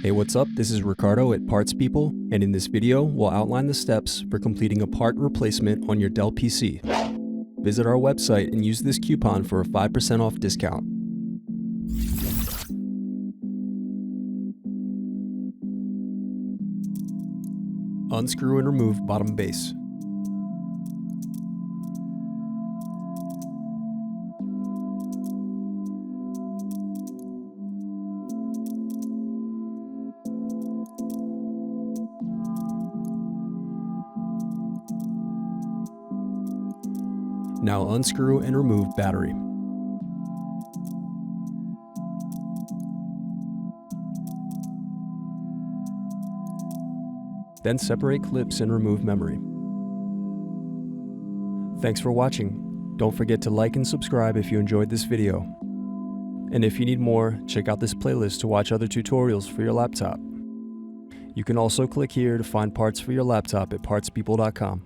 Hey, what's up? This is Ricardo at Parts People, and in this video, we'll outline the steps for completing a part replacement on your Dell PC. Visit our website and use this coupon for a 5% off discount. Unscrew and remove bottom base. Now unscrew and remove battery. Then separate clips and remove memory. Thanks for watching. Don't forget to like and subscribe if you enjoyed this video. And if you need more, check out this playlist to watch other tutorials for your laptop. You can also click here to find parts for your laptop at partspeople.com.